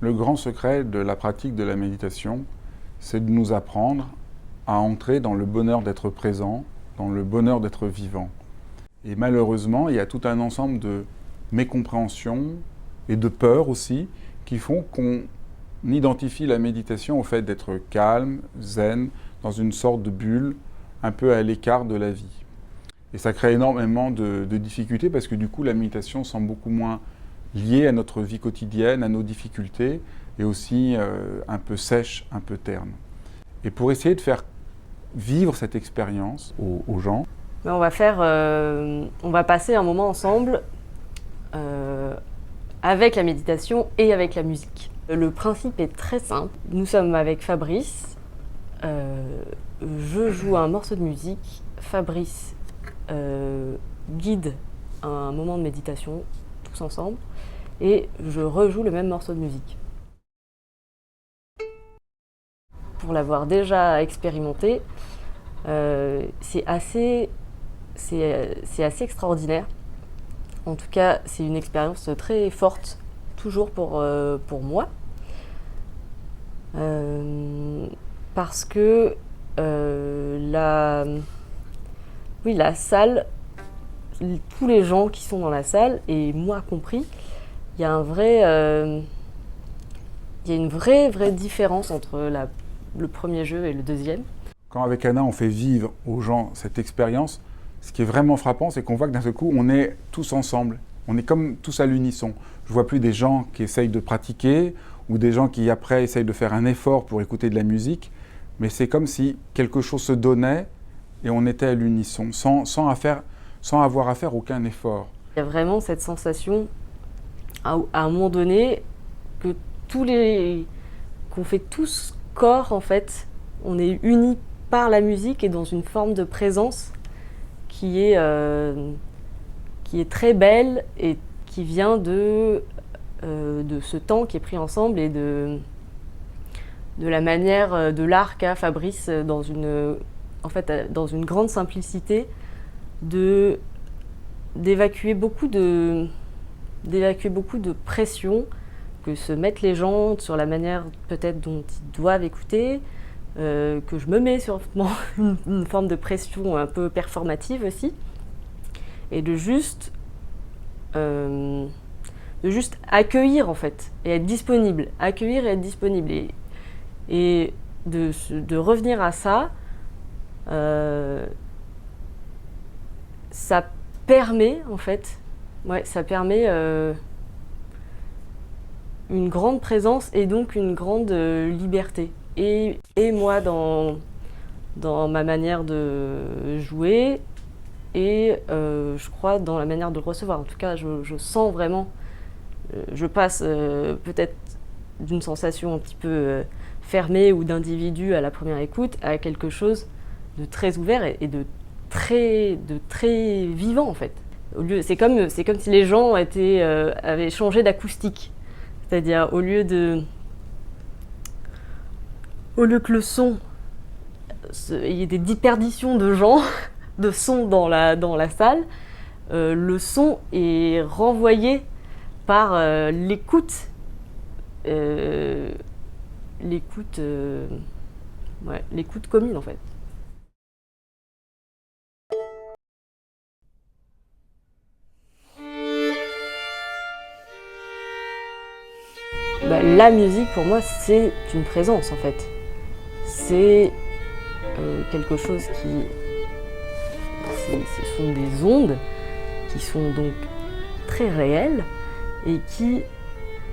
Le grand secret de la pratique de la méditation, c'est de nous apprendre à entrer dans le bonheur d'être présent, dans le bonheur d'être vivant. Et malheureusement, il y a tout un ensemble de mécompréhensions et de peurs aussi qui font qu'on identifie la méditation au fait d'être calme, zen, dans une sorte de bulle, un peu à l'écart de la vie. Et ça crée énormément de difficultés parce que du coup, la méditation semble beaucoup moins liée à notre vie quotidienne, à nos difficultés, et aussi un peu sèche, un peu terne. Et pour essayer de faire vivre cette expérience aux gens, on va passer un moment ensemble avec la méditation et avec la musique. Le principe est très simple. Nous sommes avec Fabrice. Je joue un morceau de musique. Fabrice guide un moment de méditation tous ensemble. Et je rejoue le même morceau de musique. Pour l'avoir déjà expérimenté, c'est assez extraordinaire. En tout cas, c'est une expérience très forte, toujours pour moi. Parce que la salle, tous les gens qui sont dans la salle, et moi compris, il y a une vraie différence entre le premier jeu et le deuxième. Quand avec Anna, on fait vivre aux gens cette expérience, ce qui est vraiment frappant, c'est qu'on voit que d'un seul coup, on est tous ensemble. On est comme tous à l'unisson. Je ne vois plus des gens qui essayent de pratiquer ou des gens qui, après, essayent de faire un effort pour écouter de la musique. Mais c'est comme si quelque chose se donnait et on était à l'unisson, sans avoir à faire aucun effort. Il y a vraiment cette sensation, à un moment donné, qu'on fait tous corps, en fait. On est unis par la musique et dans une forme de présence qui est très belle et qui vient de ce temps qui est pris ensemble et de la manière de l'art qu'a Fabrice dans une grande simplicité d'évacuer beaucoup de pression que se mettent les gens sur la manière peut-être dont ils doivent écouter, que je me mets sur une forme de pression un peu performative aussi, et de juste accueillir en fait, et être disponible, accueillir et être disponible, et de revenir à ça, ça permet en fait, ça permet une grande présence et donc une grande liberté. Et moi dans ma manière de jouer et je crois dans la manière de recevoir. En tout cas, je sens vraiment, je passe peut-être d'une sensation un petit peu fermée ou d'individu à la première écoute à quelque chose de très ouvert et de très vivant en fait. C'est comme si les gens avaient changé d'acoustique. C'est-à-dire, au lieu que le son, il y ait des déperditions de gens, de sons dans la salle, le son est renvoyé par l'écoute commune en fait. La musique pour moi c'est une présence en fait. C'est quelque chose ce sont des ondes qui sont donc très réelles et qui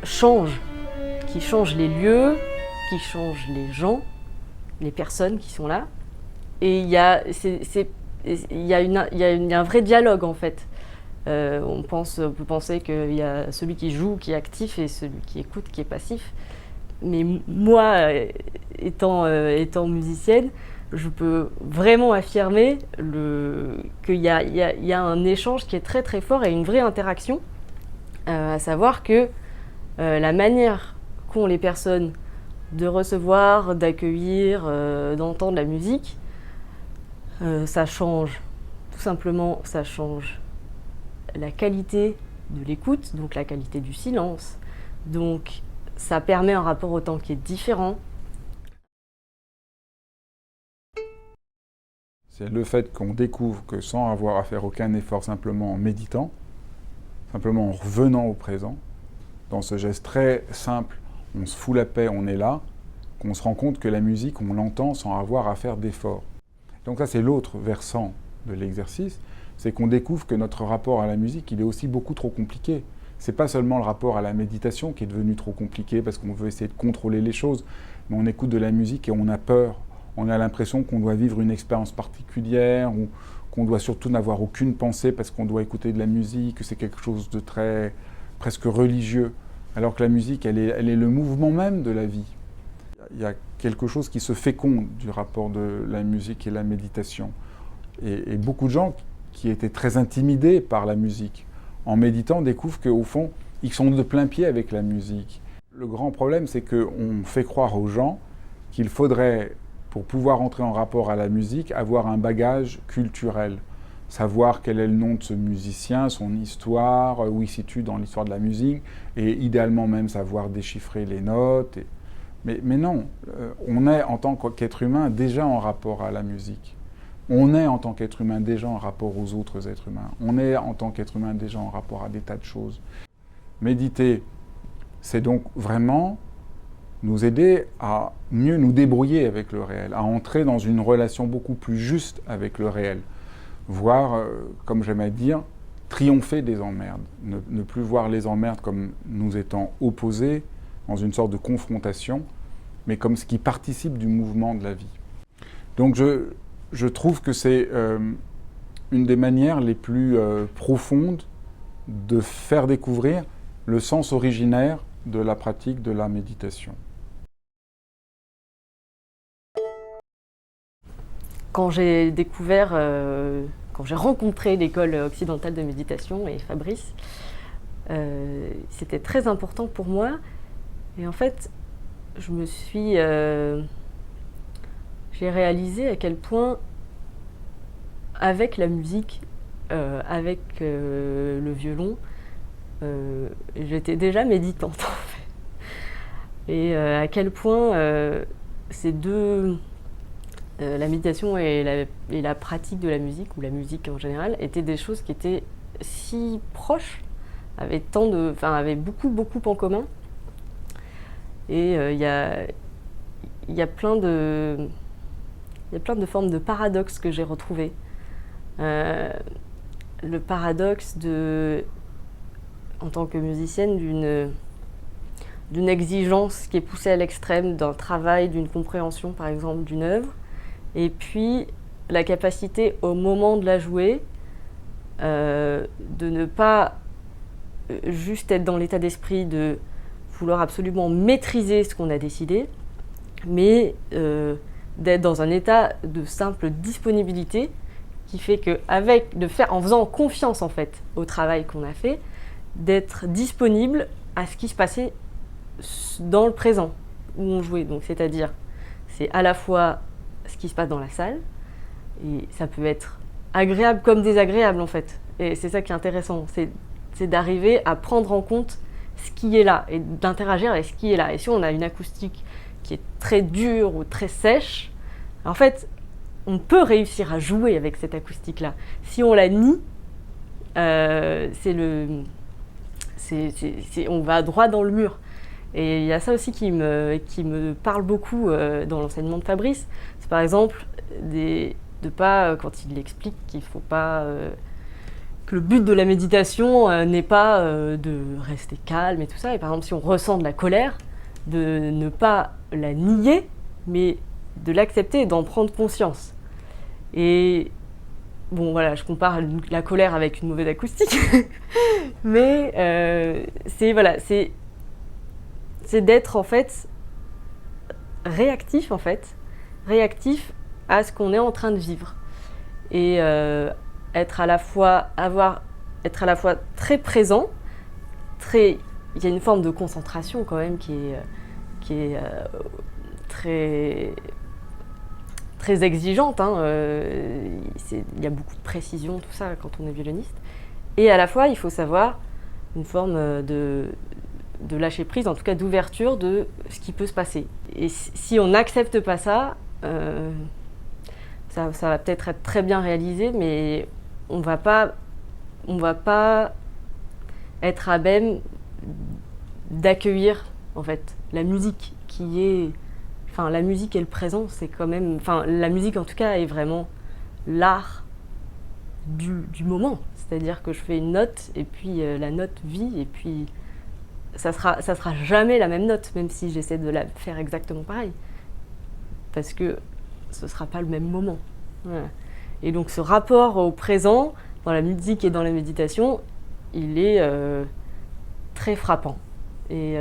changent les lieux, qui changent les gens, les personnes qui sont là. Et il y a un vrai dialogue en fait. On peut penser qu'il y a celui qui joue, qui est actif, et celui qui écoute, qui est passif. Mais moi, étant musicienne, je peux vraiment affirmer qu'il y a un échange qui est très très fort et une vraie interaction, à savoir que la manière qu'ont les personnes de recevoir, d'accueillir, d'entendre la musique, ça change. Tout simplement, ça change la qualité de l'écoute, donc la qualité du silence. Donc ça permet un rapport au temps qui est différent. C'est le fait qu'on découvre que sans avoir à faire aucun effort, simplement en méditant, simplement en revenant au présent, dans ce geste très simple, on se fout la paix, on est là, qu'on se rend compte que la musique, on l'entend sans avoir à faire d'efforts. Donc ça, c'est l'autre versant de l'exercice, c'est qu'on découvre que notre rapport à la musique, il est aussi beaucoup trop compliqué. C'est pas seulement le rapport à la méditation qui est devenu trop compliqué parce qu'on veut essayer de contrôler les choses, mais on écoute de la musique et on a peur. On a l'impression qu'on doit vivre une expérience particulière ou qu'on doit surtout n'avoir aucune pensée parce qu'on doit écouter de la musique, que c'est quelque chose de très presque religieux. Alors que la musique, elle est le mouvement même de la vie. Il y a quelque chose qui se féconde du rapport de la musique et la méditation. Et beaucoup de gens qui étaient très intimidés par la musique, en méditant, découvrent qu'au fond, ils sont de plein pied avec la musique. Le grand problème, c'est qu'on fait croire aux gens qu'il faudrait, pour pouvoir entrer en rapport à la musique, avoir un bagage culturel. Savoir quel est le nom de ce musicien, son histoire, où il se situe dans l'histoire de la musique, et idéalement même savoir déchiffrer les notes. Mais non, on est en tant qu'être humain déjà en rapport à la musique. On est en tant qu'être humain déjà en rapport aux autres êtres humains. On est en tant qu'être humain déjà en rapport à des tas de choses. Méditer, c'est donc vraiment nous aider à mieux nous débrouiller avec le réel, à entrer dans une relation beaucoup plus juste avec le réel. Voir, comme j'aime à dire, triompher des emmerdes. Ne plus voir les emmerdes comme nous étant opposés, dans une sorte de confrontation, mais comme ce qui participe du mouvement de la vie. Donc je trouve que c'est une des manières les plus profondes de faire découvrir le sens originaire de la pratique de la méditation. Quand j'ai découvert, quand j'ai rencontré l'école occidentale de méditation et Fabrice, c'était très important pour moi. Et en fait, j'ai réalisé à quel point, avec la musique, avec le violon, j'étais déjà méditante en fait. Et à quel point ces deux, la méditation et la pratique de la musique, ou la musique en général, étaient des choses qui étaient si proches, avaient beaucoup en commun. Et il y a plein de formes de paradoxes que j'ai retrouvées. Le paradoxe en tant que musicienne, d'une exigence qui est poussée à l'extrême d'un travail, d'une compréhension par exemple d'une œuvre, et puis la capacité au moment de la jouer de ne pas juste être dans l'état d'esprit de vouloir absolument maîtriser ce qu'on a décidé, mais d'être dans un état de simple disponibilité qui fait que, en faisant confiance en fait au travail qu'on a fait, d'être disponible à ce qui se passait dans le présent où on jouait. Donc c'est-à-dire, c'est à la fois ce qui se passe dans la salle, et ça peut être agréable comme désagréable en fait. Et c'est ça qui est intéressant, c'est d'arriver à prendre en compte ce qui est là et d'interagir avec ce qui est là. Et si on a une acoustique qui est très dure ou très sèche, en fait, on peut réussir à jouer avec cette acoustique-là. Si on la nie, on va droit dans le mur. Et il y a ça aussi qui me parle beaucoup dans l'enseignement de Fabrice. C'est par exemple quand il explique qu'il ne faut pas... que le but de la méditation n'est pas de rester calme et tout ça. Et par exemple, si on ressent de la colère, de ne pas la nier, mais de l'accepter et d'en prendre conscience. Et bon, voilà, je compare la colère avec une mauvaise acoustique, mais c'est d'être en fait réactif à ce qu'on est en train de vivre, et être à la fois très présent, il y a une forme de concentration quand même qui est très très exigeante, hein. Il y a beaucoup de précision, tout ça, quand on est violoniste. Et à la fois, il faut savoir une forme de lâcher prise, en tout cas d'ouverture de ce qui peut se passer. Et si on n'accepte pas ça, ça va peut-être être très bien réalisé, mais on va pas être à même d'accueillir en fait la musique qui est, enfin la musique et le présent, c'est quand même, enfin la musique en tout cas est vraiment l'art du moment. C'est-à-dire que je fais une note et puis la note vit et puis ça sera jamais la même note, même si j'essaie de la faire exactement pareil, parce que ce sera pas le même moment. Voilà. Et donc ce rapport au présent dans la musique et dans la méditation, il est très frappant. Et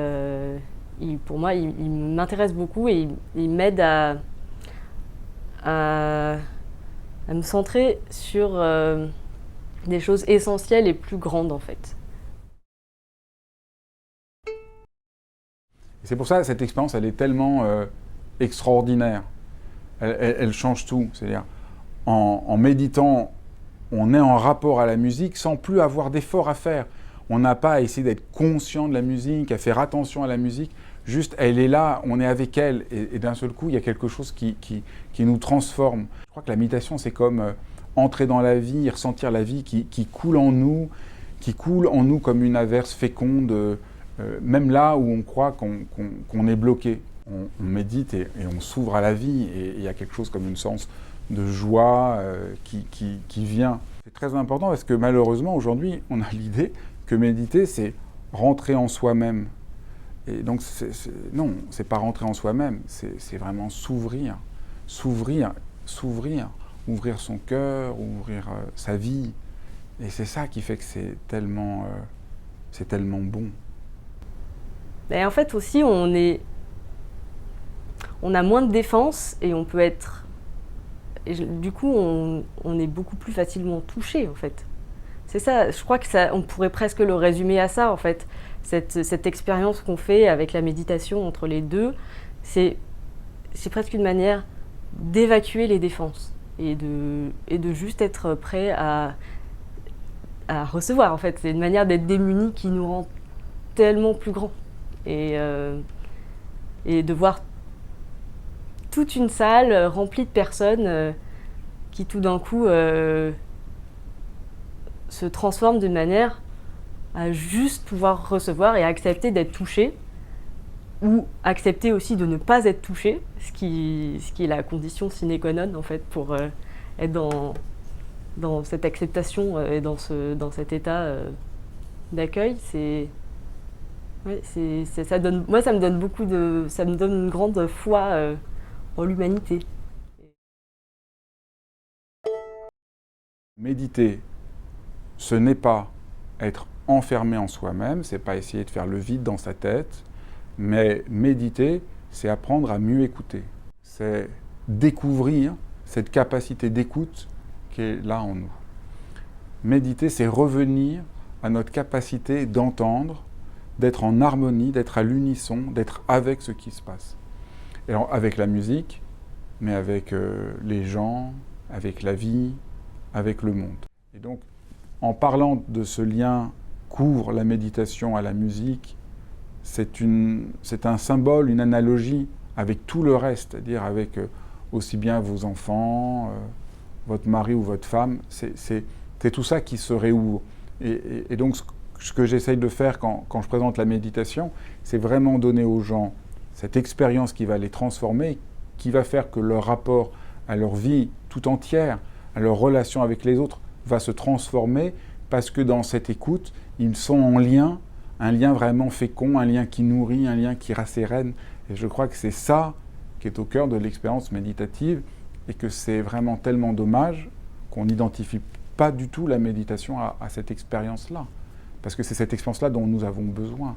pour moi, il m'intéresse beaucoup et il m'aide à me centrer sur des choses essentielles et plus grandes en fait. C'est pour ça que cette expérience, elle est tellement extraordinaire. Elle change tout. C'est-à-dire, en méditant, on est en rapport à la musique sans plus avoir d'efforts à faire. On n'a pas à essayer d'être conscient de la musique, à faire attention à la musique. Juste, elle est là, on est avec elle. Et d'un seul coup, il y a quelque chose qui nous transforme. Je crois que la méditation, c'est comme entrer dans la vie, ressentir la vie qui coule en nous comme une averse féconde, même là où on croit qu'on est bloqué. On médite et on s'ouvre à la vie. Et il y a quelque chose comme une sens de joie qui vient. C'est très important parce que malheureusement, aujourd'hui, on a l'idée que méditer, c'est rentrer en soi-même. Et donc, non, c'est pas rentrer en soi-même, c'est vraiment s'ouvrir, ouvrir son cœur, ouvrir sa vie. Et c'est ça qui fait que c'est tellement bon. Et en fait aussi, on a moins de défense et on peut être... Et du coup, on est beaucoup plus facilement touché, en fait. C'est ça, je crois que on pourrait presque le résumer à ça, en fait. Cette expérience qu'on fait avec la méditation entre les deux, c'est presque une manière d'évacuer les défenses et de juste être prêt à recevoir, en fait. C'est une manière d'être démuni qui nous rend tellement plus grands. Et de voir toute une salle remplie de personnes qui tout d'un coup se transforment d'une manière à juste pouvoir recevoir et accepter d'être touché, ou accepter aussi de ne pas être touché, ce qui est la condition sine qua non en fait pour être dans cette acceptation et dans cet état d'accueil. Ça donne, moi ça me donne une grande foi en l'humanité. Méditer, ce n'est pas être enfermé en soi-même, c'est pas essayer de faire le vide dans sa tête, mais méditer, c'est apprendre à mieux écouter. C'est découvrir cette capacité d'écoute qui est là en nous. Méditer, c'est revenir à notre capacité d'entendre, d'être en harmonie, d'être à l'unisson, d'être avec ce qui se passe. Et alors, avec la musique, mais avec les gens, avec la vie, avec le monde. Et donc, en parlant de ce lien qu'ouvre la méditation à la musique, c'est un symbole, une analogie avec tout le reste, c'est-à-dire avec aussi bien vos enfants, votre mari ou votre femme, c'est tout ça qui se réouvre. Et donc, ce que j'essaye de faire quand je présente la méditation, c'est vraiment donner aux gens cette expérience qui va les transformer, qui va faire que leur rapport à leur vie tout entière, à leur relation avec les autres, va se transformer parce que dans cette écoute, ils sont en lien, un lien vraiment fécond, un lien qui nourrit, un lien qui rassérène. Et je crois que c'est ça qui est au cœur de l'expérience méditative et que c'est vraiment tellement dommage qu'on n'identifie pas du tout la méditation à cette expérience-là. Parce que c'est cette expérience-là dont nous avons besoin.